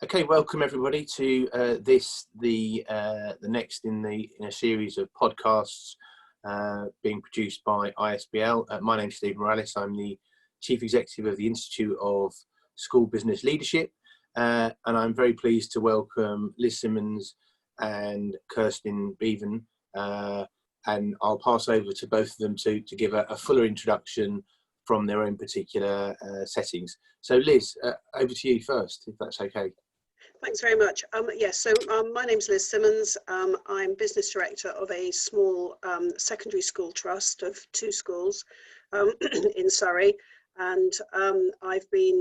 Okay, welcome everybody to the next in a series of podcasts being produced by ISBL. My name's Steve Morales. I'm the Chief Executive of the Institute of School Business Leadership, and I'm very pleased to welcome Liz Simmons and Kirsten Beaven, and I'll pass over to both of them to give a fuller introduction from their own particular settings. So Liz, over to you first, if that's okay. Thanks very much. My name's Liz Simmons. I'm Business Director of a small secondary school trust of 2 schools in Surrey, and I've been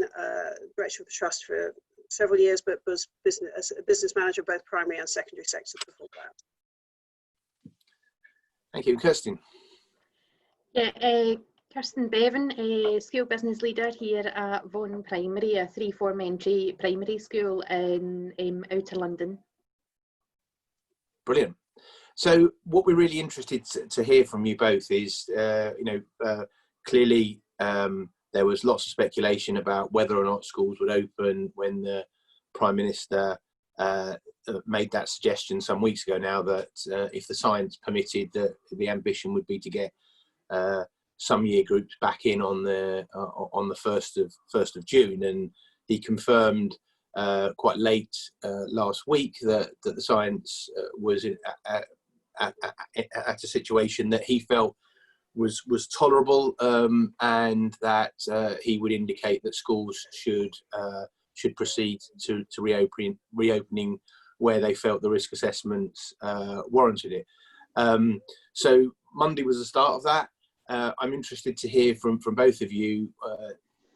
Director of the trust for several years, but was as a business manager both primary and secondary sectors before that. Thank you. Kirsten. Yeah, Kirsten Beaven, a school business leader here at Vaughan Primary, a 3-form entry primary school in outer London. Brilliant. So what we're really interested to hear from you both is, clearly there was lots of speculation about whether or not schools would open when the Prime Minister made that suggestion some weeks ago now that if the science permitted, that the ambition would be to get some year groups back in on the 1st of June, and he confirmed quite late last week that the science was at a situation that he felt was tolerable, and that he would indicate that schools should proceed to reopening where they felt the risk assessments warranted it. So Monday was the start of that. I'm interested to hear from both of you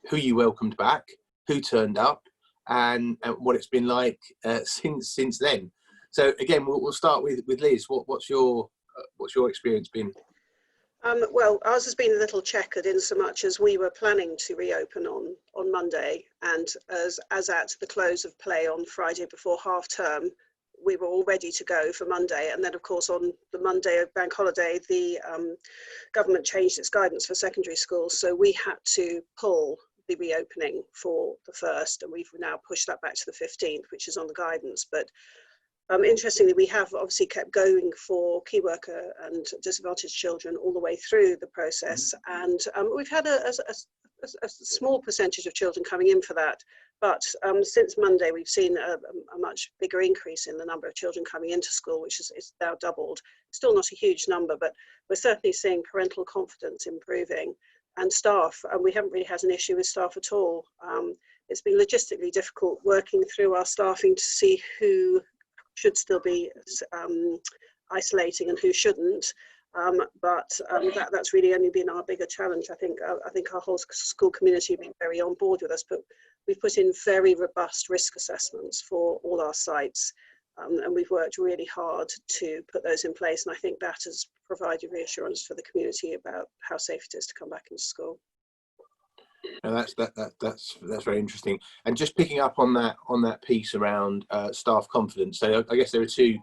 who you welcomed back, who turned up, and what it's been like since then. So again, we'll start with Liz. What's your experience been? Well, ours has been a little checkered in so much as we were planning to reopen on Monday, and as at the close of play on Friday before half term, we were all ready to go for Monday. And then of course on the Monday of bank holiday, the government changed its guidance for secondary schools, so we had to pull the reopening for the 1st, and we've now pushed that back to the 15th, which is on the guidance. But interestingly, we have obviously kept going for key worker and disadvantaged children all the way through the process, and we've had a small percentage of children coming in for that. But since Monday, we've seen a much bigger increase in the number of children coming into school, which is now doubled. Still not a huge number, but we're certainly seeing parental confidence improving, and staff. And we haven't really had an issue with staff at all. It's been logistically difficult working through our staffing to see who should still be isolating and who shouldn't. That's really only been our bigger challenge. I think our whole school community have been very on board with us, but we've put in very robust risk assessments for all our sites, and we've worked really hard to put those in place, and I think that has provided reassurance for the community about how safe it is to come back into school. And that's very interesting. And just picking up on that piece around staff confidence. So I guess there are two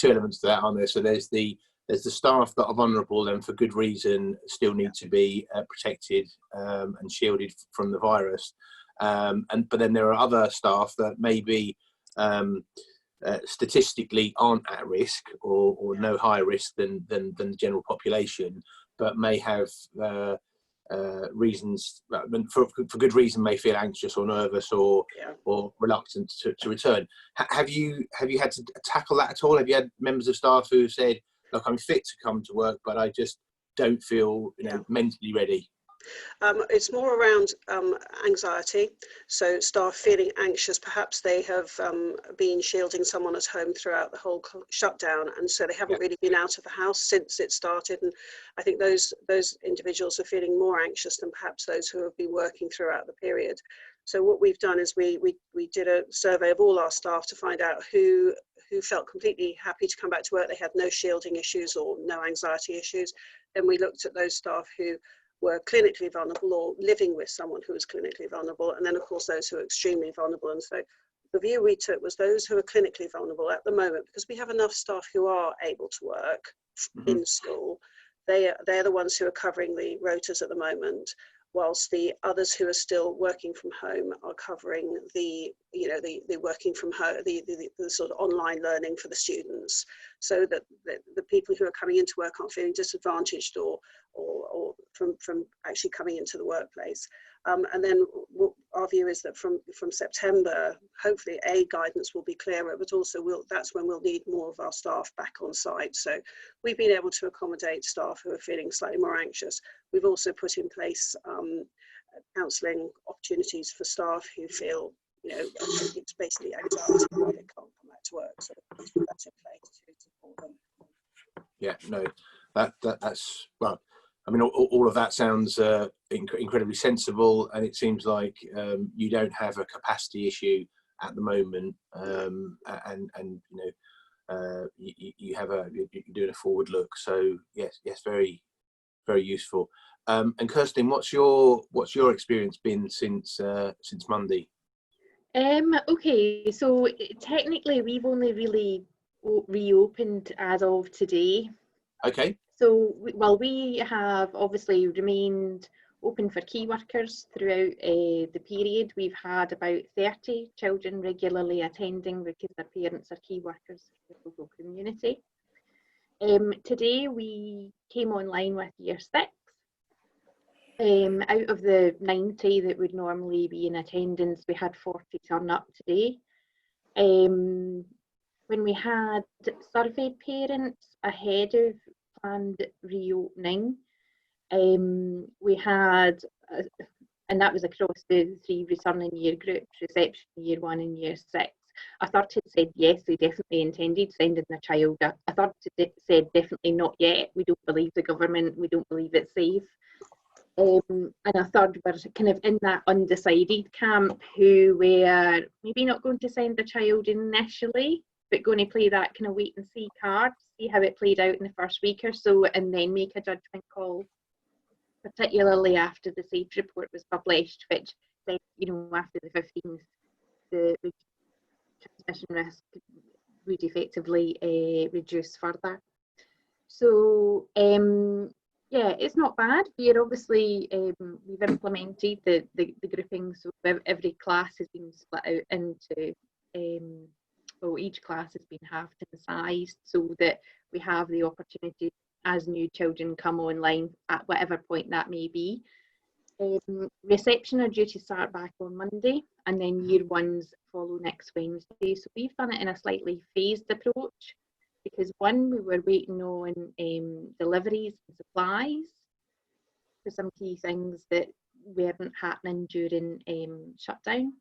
elements to that, aren't there? So there's the staff that are vulnerable and for good reason still need to be protected and shielded from the virus. But then there are other staff that maybe statistically aren't at risk or no higher risk than the general population, but may have reasons for good reason may feel anxious or nervous or reluctant to return. Have you had to tackle that at all? Have you had members of staff who said, look, I'm fit to come to work, but I just don't feel mentally ready? It's more around anxiety, so staff feeling anxious. Perhaps they have been shielding someone at home throughout the whole shutdown, and so they haven't really been out of the house since it started, and I think those individuals are feeling more anxious than perhaps those who have been working throughout the period. So what we've done is we did a survey of all our staff to find out who felt completely happy to come back to work. They had no shielding issues or no anxiety issues. Then we looked at those staff who were clinically vulnerable or living with someone who was clinically vulnerable, and then of course those who are extremely vulnerable. And so the view we took was those who are clinically vulnerable at the moment, because we have enough staff who are able to work in school. They're the ones who are covering the rotas at the moment. whilst the others who are still working from home are covering the working from home, the sort of online learning for the students, so that the people who are coming into work aren't feeling disadvantaged or from actually coming into the workplace. And then our view is that from September, hopefully guidance will be clearer, but also that's when we'll need more of our staff back on site. So we've been able to accommodate staff who are feeling slightly more anxious. We've also put in place counselling opportunities for staff who feel, it's basically anxiety why they can't come back to work. So that's in place to support them. Yeah, no, that's, well, I mean, all of that sounds incredibly sensible, and it seems like you don't have a capacity issue at the moment, and you're doing a forward look. So yes, very, very useful. And Kirsten, what's your experience been since Monday? Okay, so technically we've only really reopened as of today. Okay. So, we have obviously remained open for key workers throughout the period. We've had about 30 children regularly attending because their parents are key workers in the local community. Today we came online with Year 6. Out of the 90 that would normally be in attendance, we had 40 turn up today. When we had surveyed parents ahead of planned reopening, we had, and that was across the 3 returning year groups, reception, Year 1 and Year 6. A third had said yes, they definitely intended sending their child. A third said definitely not yet, we don't believe the government, we don't believe it's safe. And a third were kind of in that undecided camp, who were maybe not going to send the child initially, but going to play that kind of wait and see card, see how it played out in the first week or so, and then make a judgment call, particularly after the SAFE report was published, which said, after the 15th, the transmission risk would effectively reduce further. So, yeah, it's not bad. We're obviously, we've implemented the grouping, so every class has been split out into, each class has been halved in size, so that we have the opportunity as new children come online at whatever point that may be. Reception are due to start back on Monday, and then Year 1s follow next Wednesday. So we've done it in a slightly phased approach, because one, we were waiting on deliveries and supplies for some key things that weren't happening during shutdown.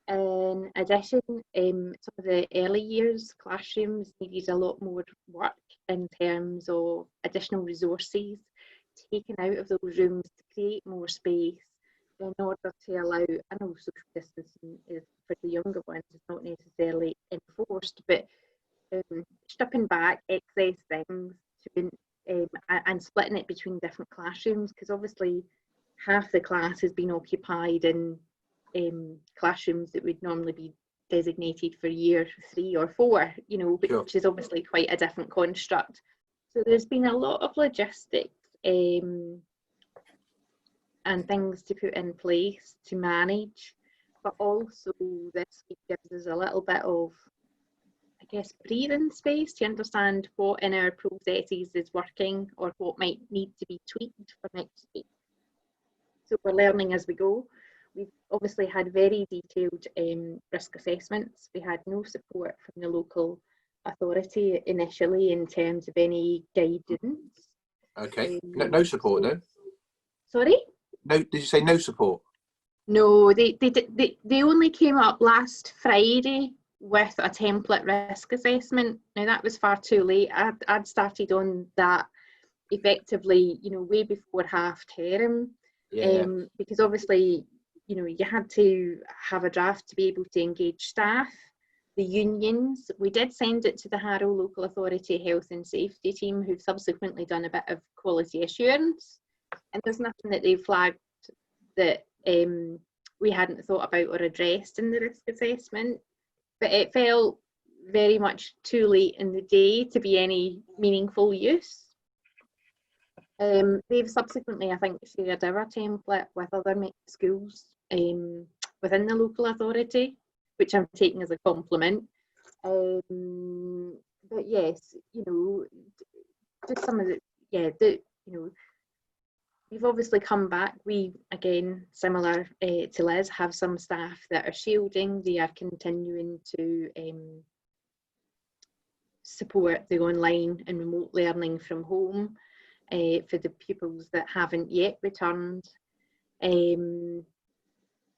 In addition, some of the early years classrooms needed a lot more work in terms of additional resources taken out of those rooms to create more space in order to allow, I know social distancing is for the younger ones, it's not necessarily enforced, but stripping back excess things and splitting it between different classrooms, because obviously half the class has been occupied in classrooms that would normally be designated for Year 3 or 4, which is obviously quite a different construct. So there's been a lot of logistics and things to put in place to manage, but also this gives us a little bit of, I guess, breathing space to understand what in our processes is working or what might need to be tweaked for next week. So we're learning as we go. We've obviously had very detailed risk assessments. We had no support from the local authority initially in terms of any guidance. Okay, no support, no? Sorry? No, did you say no support? No, they only came up last Friday with a template risk assessment. Now that was far too late. I'd started on that effectively, way before half term. Yeah. Because obviously, you had to have a draft to be able to engage staff, the unions. We did send it to the Harrow Local Authority Health and Safety team, who've subsequently done a bit of quality assurance. And there's nothing that they flagged that we hadn't thought about or addressed in the risk assessment. But it felt very much too late in the day to be any meaningful use. They've subsequently, I think, shared our template with other schools within the local authority, which I'm taking as a compliment. But yes, you know, just some of the, we've obviously come back. We, again, similar to Liz, have some staff that are shielding. They are continuing to support the online and remote learning from home for the pupils that haven't yet returned.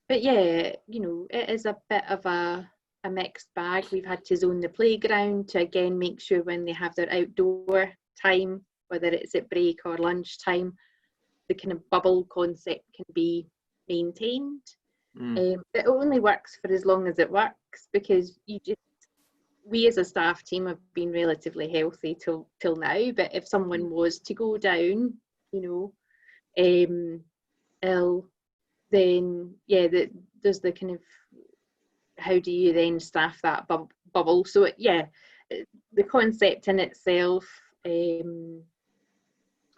But yeah, you know, it is a bit of a mixed bag. We've had to zone the playground to again make sure when they have their outdoor time, whether it's at break or lunch time, the kind of bubble concept can be maintained. It only works for as long as it works, because we as a staff team have been relatively healthy till now, but if someone was to go down, you know, ill, then yeah, there's the kind of, how do you then staff that bubble? So yeah, the concept in itself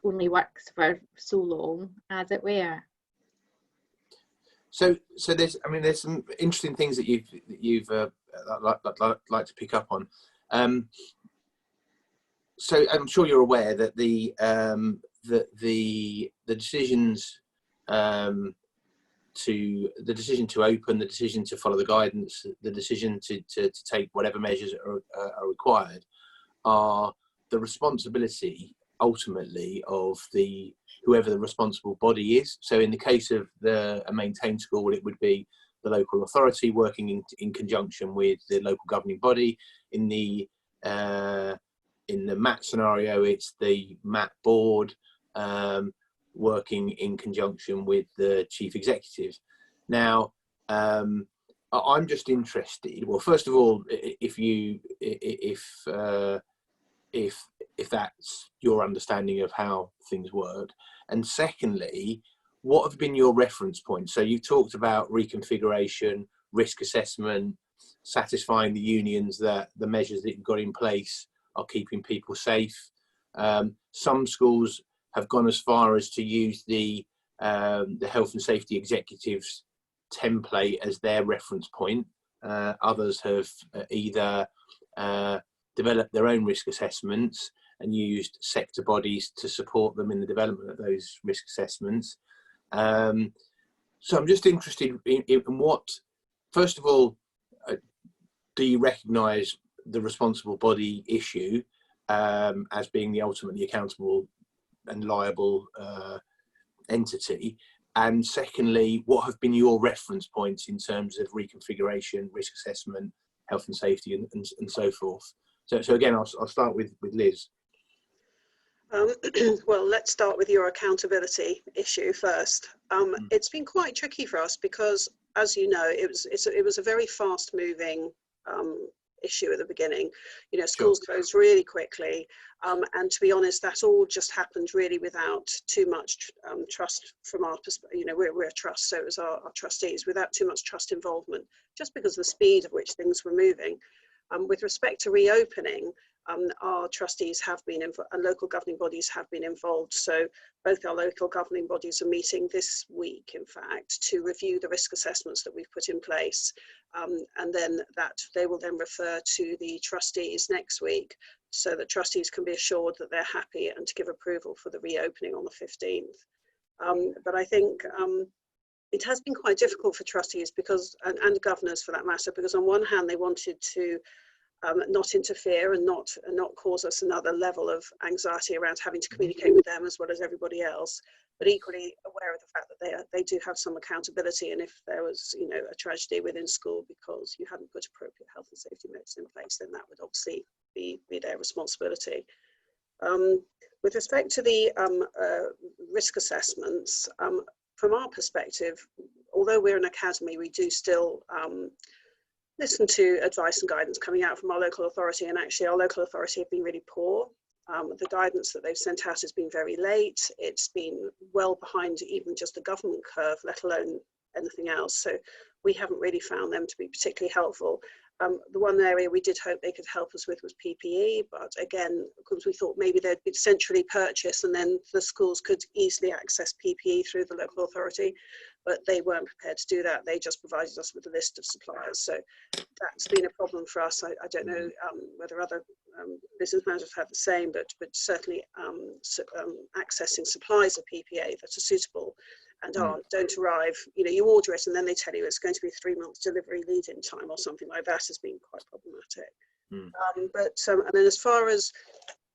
only works for so long, as it were. So there's some interesting things that you've like to pick up on. So I'm sure you're aware that the decisions the decision to open, the decision to follow the guidance, the decision to take whatever measures are required, are the responsibility ultimately of whoever the responsible body is. So in the case of a maintained school, it would be the local authority working in conjunction with the local governing body. In the MAT scenario, it's the MAT board working in conjunction with the chief executive. Now, I'm just interested. Well, first of all, if that's your understanding of how things work, and secondly, what have been your reference points? So you've talked about reconfiguration, risk assessment, satisfying the unions that the measures that you've got in place are keeping people safe. Some schools have gone as far as to use the health and safety executives template as their reference point. Others have either developed their own risk assessments and used sector bodies to support them in the development of those risk assessments. So I'm just interested in what, first of all, do you recognise the responsible body issue as being the ultimately accountable and liable entity? And secondly, what have been your reference points in terms of reconfiguration, risk assessment, health and safety, and so forth? So again, I'll start with Liz. Well, let's start with your accountability issue first. It's been quite tricky for us because, as you know, it was a very fast-moving issue at the beginning. You know, schools closed really quickly, and to be honest, that all just happened really without too much trust from our perspective. You know, we're a trust, so it was our trustees, without too much trust involvement, just because of the speed of which things were moving. With respect to reopening, our trustees have been involved, and local governing bodies have been involved. So both our local governing bodies are meeting this week, in fact, to review the risk assessments that we've put in place. And then they will then refer to the trustees next week, so that trustees can be assured that they're happy and to give approval for the reopening on the 15th. But I think it has been quite difficult for trustees because, and governors for that matter, because on one hand they wanted to not interfere and not cause us another level of anxiety around having to communicate with them as well as everybody else, but equally aware of the fact that they do have some accountability, and if there was, you know, a tragedy within school because you hadn't put appropriate health and safety measures in place, then that would obviously be their responsibility. With respect to the risk assessments, from our perspective, although we're an academy, we do still listen to advice and guidance coming out from our local authority, and actually our local authority have been really poor. The guidance that they've sent out has been very late. It's been well behind even just the government curve, let alone anything else. So we haven't really found them to be particularly helpful. The one area we did hope they could help us with was PPE, but again, because we thought maybe they'd be centrally purchased and then the schools could easily access PPE through the local authority, but they weren't prepared to do that. They just provided us with a list of suppliers. So that's been a problem for us. I don't know whether other business managers have the same, but certainly accessing supplies of PPE that are suitable and don't arrive, you order it and then they tell you it's going to be 3 months delivery lead-in time or something like that has been quite problematic. And then as far as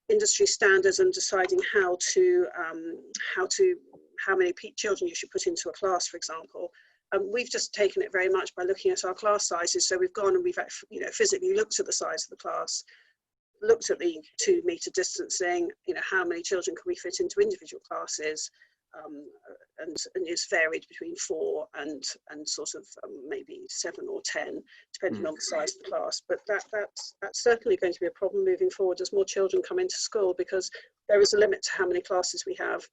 industry standards and deciding how many children you should put into a class, for example, we've just taken it very much by looking at our class sizes. So we've gone and we've physically looked at the size of the class, looked at the 2 metre distancing, how many children can we fit into individual classes, and it's varied between 4 and sort of maybe 7 or 10, depending on the size of the class. But that's certainly going to be a problem moving forward as more children come into school, because there is a limit to how many classes we have,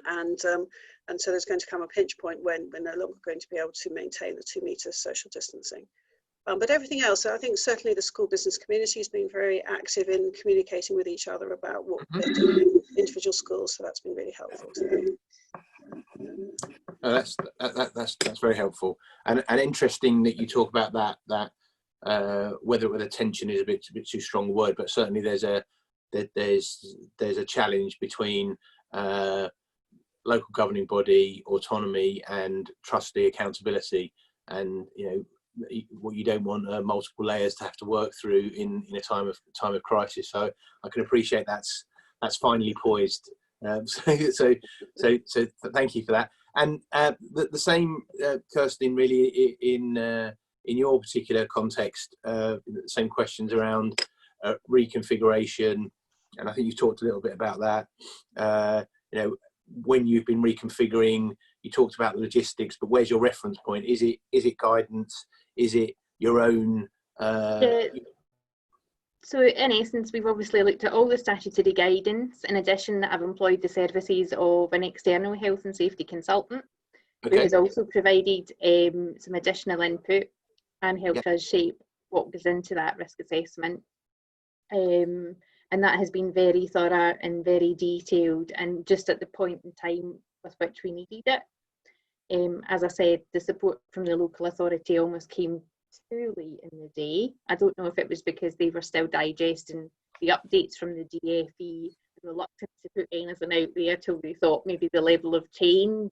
and so there's going to come a pinch point when we're no longer going to be able to maintain the 2 metre social distancing. But everything else, I think certainly the school business community has been very active in communicating with each other about what they're doing in individual schools, so that's been really helpful today. That's very helpful, and interesting that you talk about that whether with attention is a bit too strong a word, but certainly there's a challenge between local governing body autonomy and trustee accountability, and what you don't want are multiple layers to have to work through in a time of crisis. So I can appreciate that's finely poised. So thank you for that. And the same, Kirsten, really in your particular context, the same questions around reconfiguration, and I think you've talked a little bit about that. When you've been reconfiguring, you talked about logistics, but where's your reference point? Is it guidance? Is it your own? So in essence, we've obviously looked at all the statutory guidance. In addition, I've employed the services of an external health and safety consultant, who has also provided some additional input and helped us shape what goes into that risk assessment. And that has been very thorough and very detailed, and just at the point in time with which we needed it. As I said, the support from the local authority almost came too late in the day. I don't know if it was because they were still digesting the updates from the DFE, reluctant to put anything out there till they thought maybe the level of change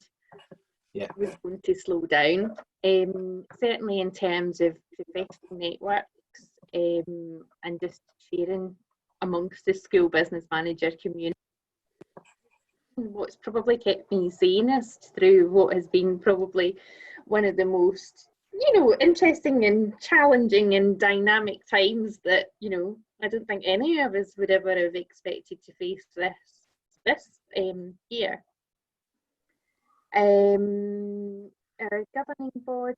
was going to slow down. Certainly in terms of professional networks and just sharing amongst the school business manager community. What's probably kept me sanest through what has been probably one of the most, interesting and challenging and dynamic times that, I don't think any of us would ever have expected to face this year. Our governing body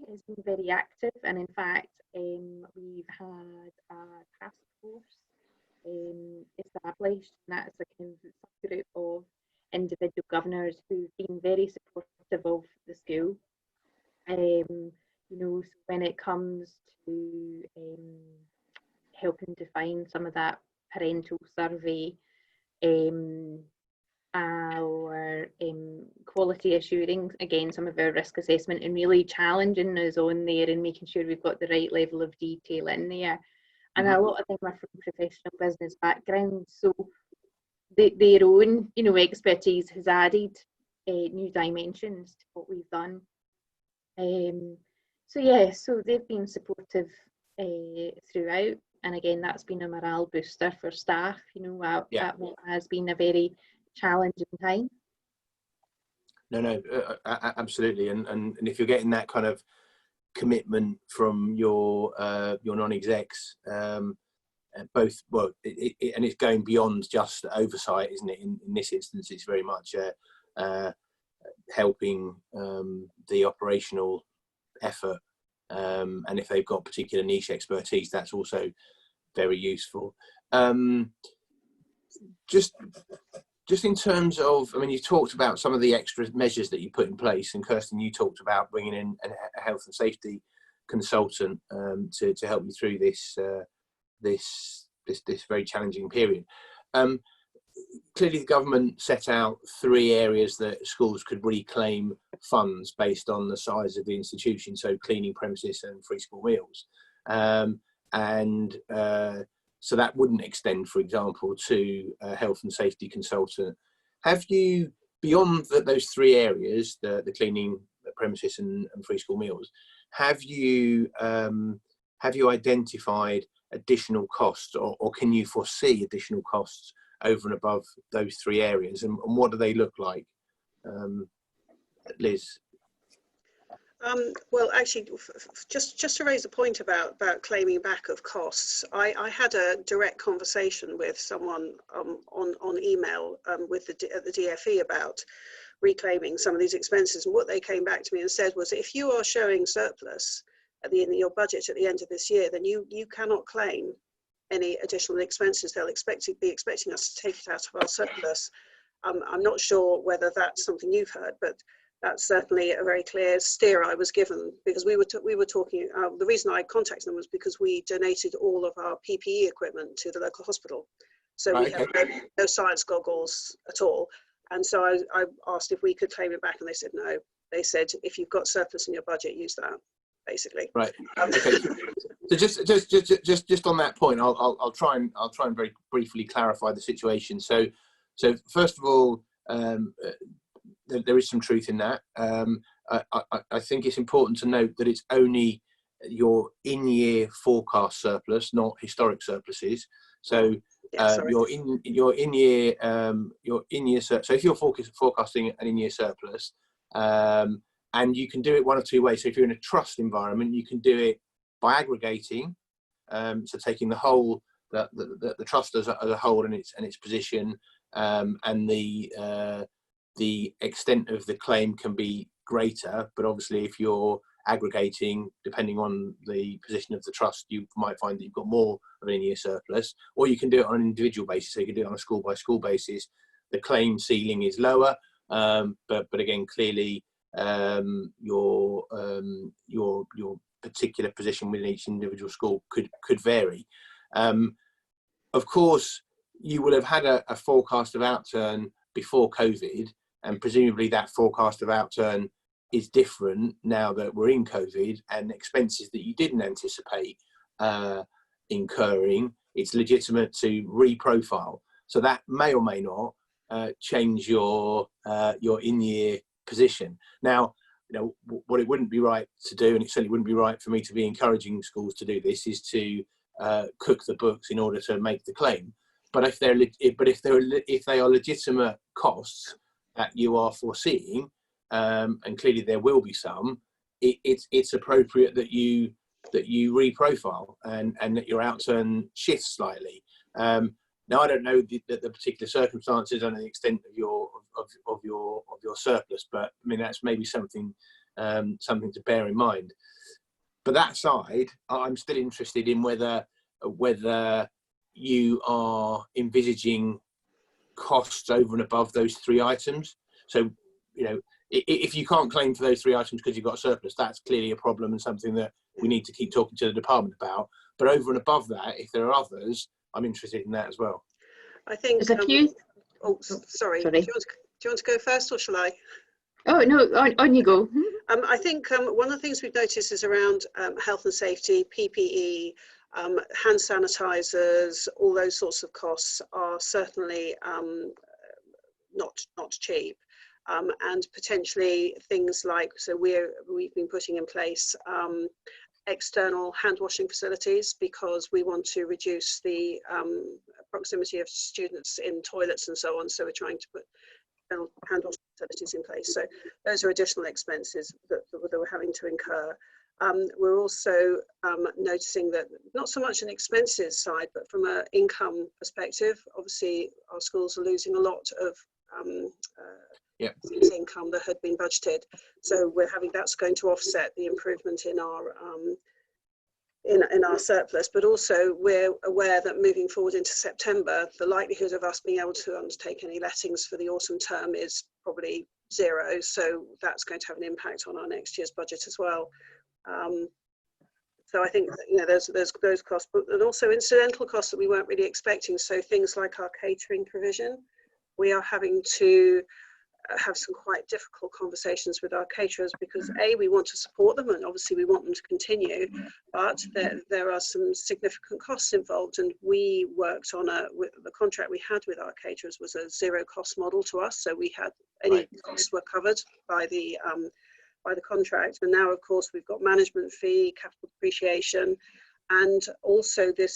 has been very active, and in fact, we've had a task force established, and that's a kind of group of individual governors who've been very supportive of the school. So when it comes to helping define some of that parental survey, our quality assuring, again, some of our risk assessment, and really challenging us on there and making sure we've got the right level of detail in there. And a lot of them are from professional business backgrounds, so their own, expertise has added new dimensions to what we've done. So they've been supportive throughout, and again, that's been a morale booster for staff. That has been a very challenging time. No, absolutely, and if you're getting that kind of commitment from your non-execs, both, and it's going beyond just oversight, isn't it? In this instance, it's very much helping the operational effort, and if they've got particular niche expertise, that's also very useful. Just in terms of, you talked about some of the extra measures that you put in place, and Kirsten, you talked about bringing in a health and safety consultant to help me through this very challenging period. Clearly, the government set out 3 areas that schools could reclaim funds based on the size of the institution, so cleaning premises and free school meals. So that wouldn't extend, for example, to a health and safety consultant. Have you, beyond those 3 areas, the cleaning premises and free school meals, have you identified additional costs, or can you foresee additional costs over and above those 3 areas, and what do they look like? Liz? Well, actually, just to raise a point about claiming back of costs, I had a direct conversation with someone on email with the DFE about reclaiming some of these expenses, and what they came back to me and said was, if you are showing surplus at the end of your budget at the end of this year, then you cannot claim any additional expenses. They'll be expecting us to take it out of our surplus. I'm not sure whether that's something you've heard, but that's certainly a very clear steer I was given, because we were talking, the reason I contacted them was because we donated all of our PPE equipment to the local hospital. So we have no science goggles at all. And so I asked if we could claim it back, and they said no. They said, if you've got surplus in your budget, use that, basically. Right. Okay. So just on that point, I'll try and very briefly clarify the situation. So first of all, there is some truth in that. I think it's important to note that it's only your in-year forecast surplus, not historic surpluses. So your in-year so if you're forecasting an in-year surplus, and you can do it one of 2 ways. So if you're in a trust environment, you can do it by aggregating, so taking the whole the trust as a whole and its position, and the extent of the claim can be greater. But obviously, if you're aggregating, depending on the position of the trust, you might find that you've got more of an in-year surplus. Or you can do it on an individual basis. So you can do it on a school-by-school basis. The claim ceiling is lower, but again, clearly, your particular position within each individual school could vary. Of course, you will have had a forecast of outturn before COVID, and presumably that forecast of outturn is different now that we're in COVID, and expenses that you didn't anticipate incurring, it's legitimate to reprofile. So that may or may not change your in-year position. Now, what it wouldn't be right to do, and it certainly wouldn't be right for me to be encouraging schools to do this, is to cook the books in order to make the claim. But if they are legitimate costs that you are foreseeing, and clearly there will be some, it's appropriate that you reprofile and that your outturn shifts slightly. Now, I don't know the particular circumstances and the extent of your surplus, but I mean that's maybe something to bear in mind. But that aside, I'm still interested in whether you are envisaging costs over and above those 3 items. So, if you can't claim for those 3 items because you've got a surplus, that's clearly a problem and something that we need to keep talking to the department about. But over and above that, if there are others, I'm interested in that as well. I think. There's a few. Sorry. Do you want to go first, or shall I? Oh no, on you go. I think one of the things we've noticed is around health and safety, PPE, hand sanitizers, all those sorts of costs are certainly not cheap, and potentially things like, so we've been putting in place external hand washing facilities, because we want to reduce the proximity of students in toilets and so on. So we're trying to put hand washing facilities in place. So those are additional expenses that we're having to incur. We're also noticing that not so much an expenses side, but from an income perspective, obviously our schools are losing a lot of income that had been budgeted. So that's going to offset the improvement in our surplus. But also we're aware that moving forward into September, the likelihood of us being able to undertake any lettings for the autumn term is probably 0. So that's going to have an impact on our next year's budget as well. So I think that, you know, there's those costs, but and also incidental costs that we weren't really expecting. So things like our catering provision, we are having to have some quite difficult conversations with our caterers, because we want to support them and obviously we want them to continue, but there are some significant costs involved, and we worked on the contract we had with our caterers was a zero cost model to us, so we had any costs were covered by the contract. And now of course we've got management fee, capital depreciation, and also the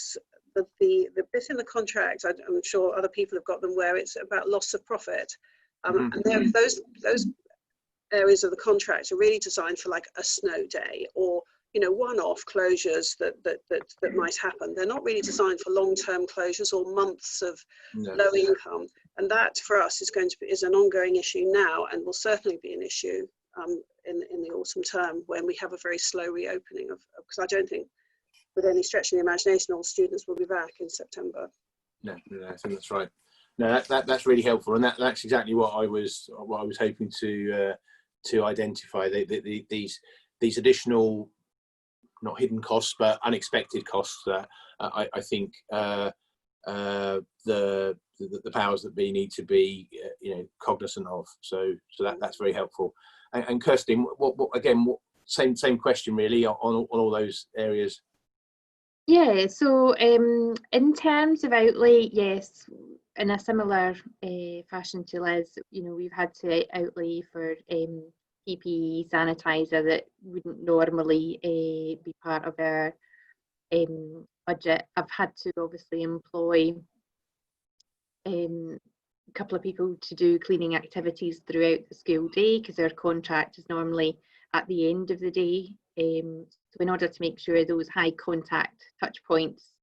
bit in the contract, I'm sure other people have got them, where it's about loss of profit. And those areas of the contract are really designed for like a snow day, or, you know, one-off closures that might happen. They're not really designed for long-term closures or months of low income. And that for us is an ongoing issue now, and will certainly be an issue in the autumn term when we have a very slow reopening because I don't think, with any stretch of the imagination, all students will be back in September. No, I think that's right. No, that's really helpful, and that's exactly what I was hoping to identify. These additional, not hidden costs, but unexpected costs that I think the powers that be need to be cognizant of. So that's very helpful. And Kirsten, what same question really on all those areas. Yeah, so in terms of outlay, yes, in a similar fashion to Liz, you know, we've had to outlay for PPE, sanitizer that wouldn't normally be part of our budget. I've had to obviously employ a couple of people to do cleaning activities throughout the school day, because our contract is normally at the end of the day. So in order to make sure those high contact touch points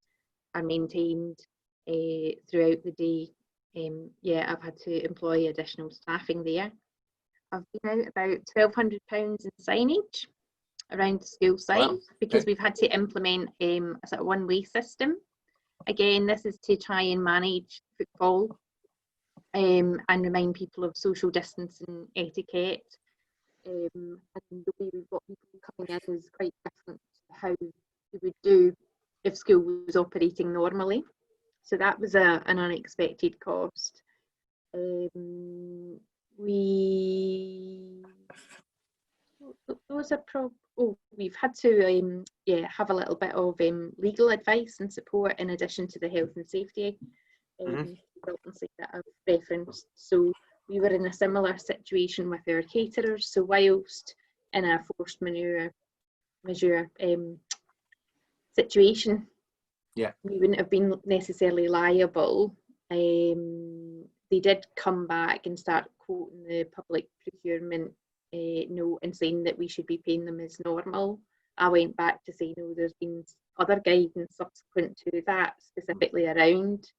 are maintained throughout the day, I've had to employ additional staffing there. I've been out about £1,200 in signage around the school site. Wow. Because we've had to implement a sort of one-way system. Again, this is to try and manage footfall and remind people of social distancing etiquette. And the way we've got people coming in is quite different to how we would do if school was operating normally. So that was an unexpected cost. We've had to have a little bit of legal advice and support in addition to the health and safety consultancy that I've referenced. So we were in a similar situation with our caterers. So whilst in a forced majeure situation, we wouldn't have been necessarily liable. They did come back and start quoting the public procurement note and saying that we should be paying them as normal. I went back to say, no, there's been other guidance subsequent to that, specifically around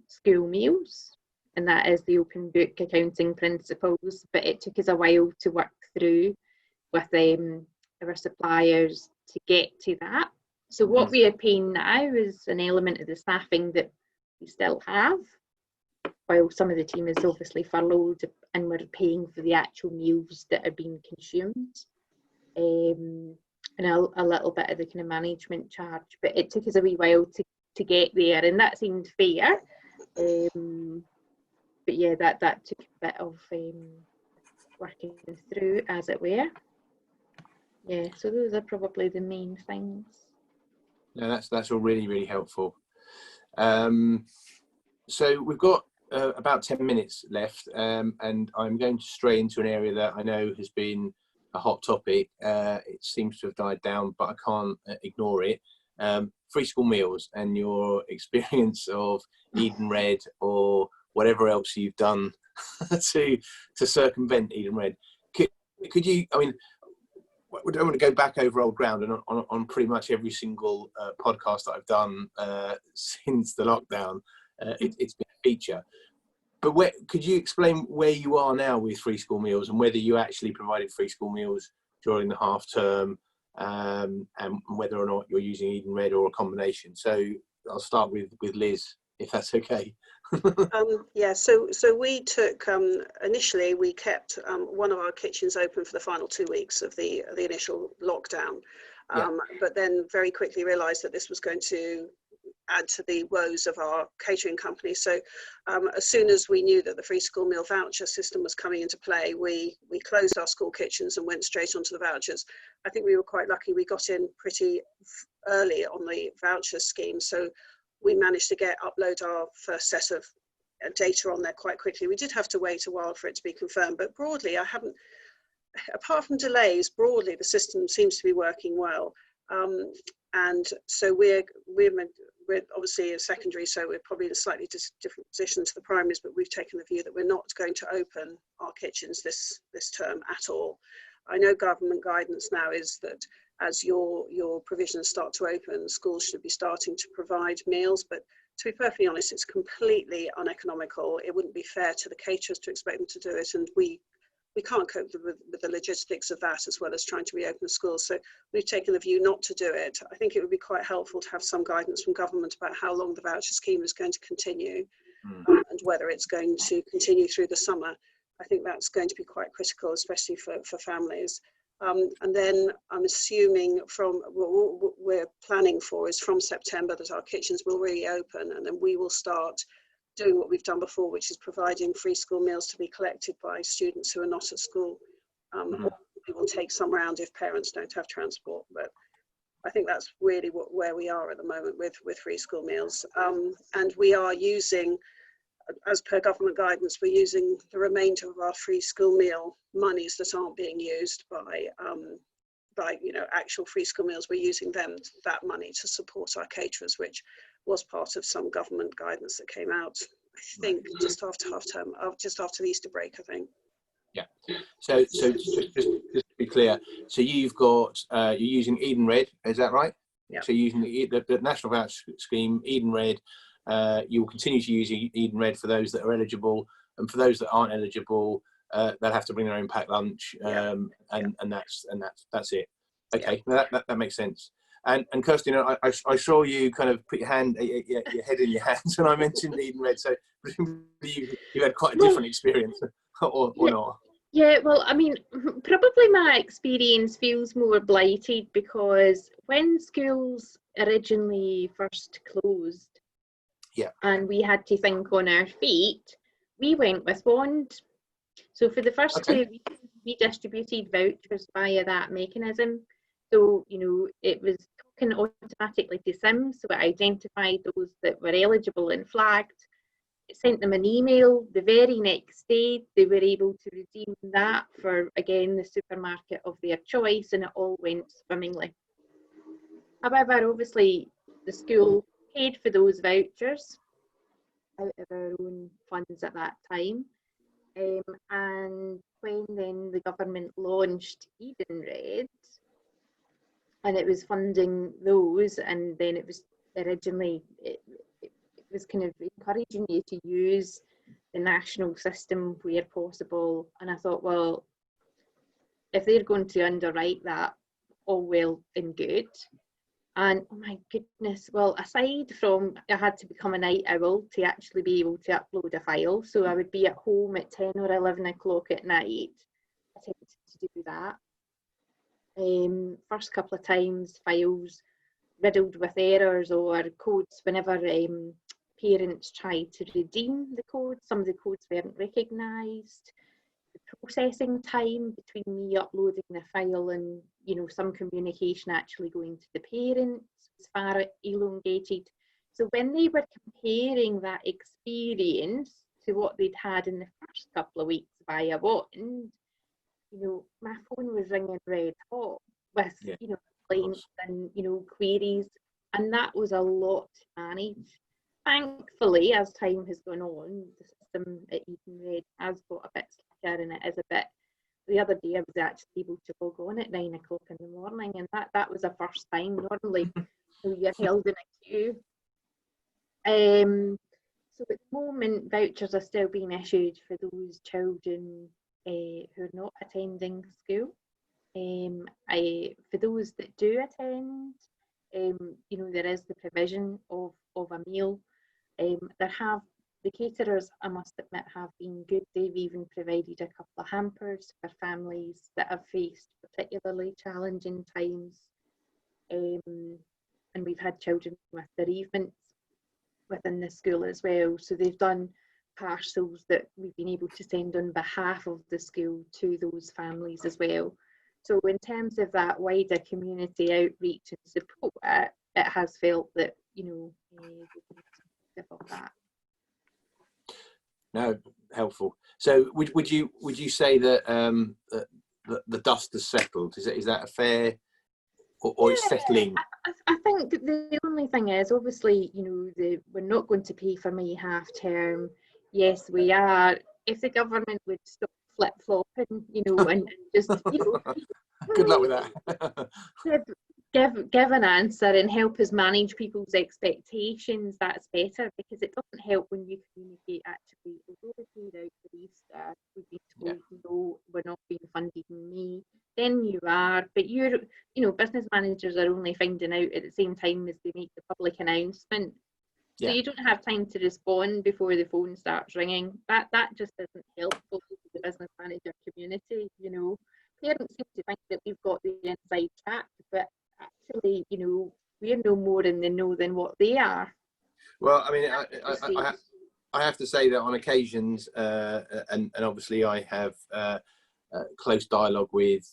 school meals, and that is the open book accounting principles. But it took us a while to work through with our suppliers to get to that. So what we are paying now is an element of the staffing that we still have, while some of the team is obviously furloughed, and we're paying for the actual meals that are being consumed, and a little bit of the kind of management charge. But it took us a wee while to get there, and that seemed fair. But yeah, that took a bit of working through, as it were. Yeah, so those are probably the main things. No, that's all really, really helpful. So we've got about 10 minutes left, and I'm going to stray into an area that I know has been a hot topic. It seems to have died down, but I can't ignore it. Free school meals and your experience of Eden Red or whatever else you've done to circumvent Eden Red. Could you, I mean, we don't want to go back over old ground, and on pretty much every single podcast that I've done since the lockdown, it's been a feature. But could you explain where you are now with free school meals, and whether you actually provided free school meals during the half term, and whether or not you're using Eden Red or a combination? So I'll start with Liz, if that's okay. So we took initially we kept one of our kitchens open for the final 2 weeks of the initial lockdown, but then very quickly realised that this was going to add to the woes of our catering company. So as soon as we knew that the free school meal voucher system was coming into play, we closed our school kitchens and went straight onto the vouchers. I think we were quite lucky. We got in pretty early on the voucher scheme, so we managed to upload our first set of data on there quite quickly. We did have to wait a while for it to be confirmed, but broadly, apart from delays, broadly the system seems to be working well. And so we're obviously a secondary, so we're probably in a slightly different position to the primaries, but we've taken the view that we're not going to open our kitchens this term at all. I know government guidance now is that as your provisions start to open, schools should be starting to provide meals, but to be perfectly honest, it's completely uneconomical. It wouldn't be fair to the caterers to expect them to do it, and we can't cope with the logistics of that as well as trying to reopen the schools. So we've taken the view not to do it. I think it would be quite helpful to have some guidance from government about how long the voucher scheme is going to continue and whether it's going to continue through the summer. I think that's going to be quite critical, especially for families. And then I'm assuming what we're planning for is from September that our kitchens will reopen, and then we will start doing what we've done before, which is providing free school meals to be collected by students who are not at school. Or we will take some round if parents don't have transport. But I think that's really where we are at the moment with free school meals. And we are using, as per government guidance, we're using the remainder of our free school meal monies that aren't being used by actual free school meals. We're using that money to support our caterers, which was part of some government guidance that came out, I think, just after half term, just after the Easter break, I think. Yeah. So just to be clear, so you've got you're using Eden Red, is that right? Yeah. So you're using the National Voucher Scheme, Eden Red. You will continue to use EdenRed for those that are eligible, and for those that aren't eligible, they'll have to bring their own packed lunch, and that's it. Okay, now that makes sense. And Kirsten, I saw you kind of put your head in your hands when I mentioned Eden Red. So presumably you had quite a different experience, or not? Yeah, well, I mean, probably my experience feels more blighted because when schools originally first closed, and we had to think on our feet, we went with bond. So for the first 2 weeks, we distributed vouchers via that mechanism. So, it was talking automatically to Simmons, so it identified those that were eligible and flagged. It sent them an email. The very next day, they were able to redeem that for, again, the supermarket of their choice, and it all went swimmingly. However, obviously, the school paid for those vouchers out of our own funds at that time. And when then the government launched Eden Red, and it was funding those, and then it was originally, it was kind of encouraging you to use the national system where possible. And I thought, well, if they're going to underwrite that, all well and good. And oh my goodness, well, aside from I had to become a night owl to actually be able to upload a file, so I would be at home at 10 or 11 o'clock at night attempting to do that. First couple of times, files riddled with errors or codes whenever parents tried to redeem the codes. Some of the codes weren't recognised. The processing time between me uploading the file and some communication actually going to the parents was far elongated. So when they were comparing that experience to what they'd had in the first couple of weeks via bond, my phone was ringing red hot with complaints and queries, and that was a lot to manage. Thankfully, as time has gone on, the system at Eden Red has got a bit slicker, and it is a bit. The other day I was actually able to log on at 9 o'clock in the morning, and that was the first time. Normally you're held in a queue. So at the moment, vouchers are still being issued for those children who are not attending school. For those that do attend, there is the provision of a meal. The caterers, I must admit, have been good. They've even provided a couple of hampers for families that have faced particularly challenging times and we've had children with bereavements within the school as well. So they've done parcels that we've been able to send on behalf of the school to those families as well. So in terms of that wider community outreach and support, it has felt that, you know, of that. No, helpful. So would you say that the dust has settled? Is that a fair, or it's settling? I think the only thing is, obviously, you know, we're not going to pay for May half term. Yes, we are. If the government would stop flip-flopping, you know, and just, you know, good luck with that. give an answer and help us manage people's expectations, that's better, because it doesn't help when you communicate, actually, although we paid out for Easter, we've been told, no, we're not being funded in May. Then you are, but you know, business managers are only finding out at the same time as they make the public announcement. So you don't have time to respond before the phone starts ringing. That just isn't helpful to the business manager community, you know. Parents seem to think that we've got the inside track, but actually, you know, we're no more in the know than what they are. Well, I mean, I have to say that on occasions, and obviously I have close dialogue with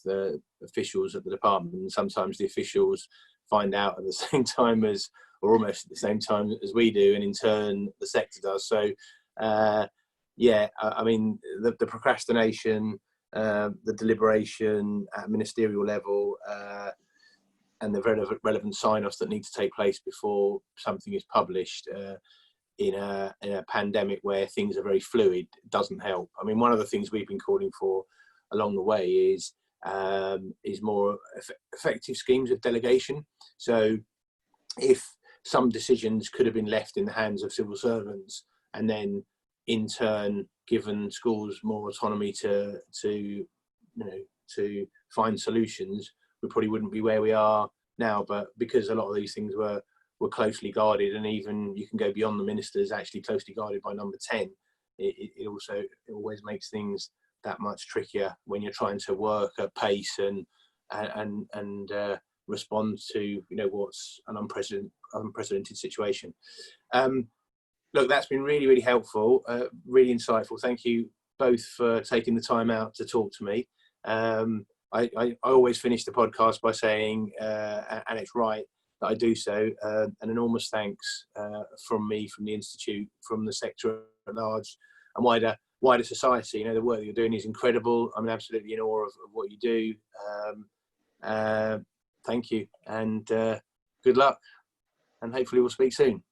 officials at the department, and sometimes the officials find out at the same time as, or almost at the same time as we do, and in turn the sector does. So, yeah, I mean, the procrastination, the deliberation at ministerial level, and the relevant sign-offs that need to take place before something is published in a pandemic where things are very fluid doesn't help. I mean, one of the things we've been calling for along the way is more effective schemes of delegation. So if some decisions could have been left in the hands of civil servants, and then in turn given schools more autonomy to find solutions, we probably wouldn't be where we are now. But because a lot of these things were closely guarded, and even you can go beyond the ministers, actually closely guarded by number 10, it always makes things that much trickier when you're trying to work at pace and respond to, you know, what's an unprecedented situation. Look, that's been really, really helpful, really insightful. Thank you both for taking the time out to talk to me. I always finish the podcast by saying, and it's right that I do so, an enormous thanks from me, from the Institute, from the sector at large, and wider society. You know, the work that you're doing is incredible. I'm absolutely in awe of what you do. Thank you, and good luck, and hopefully we'll speak soon.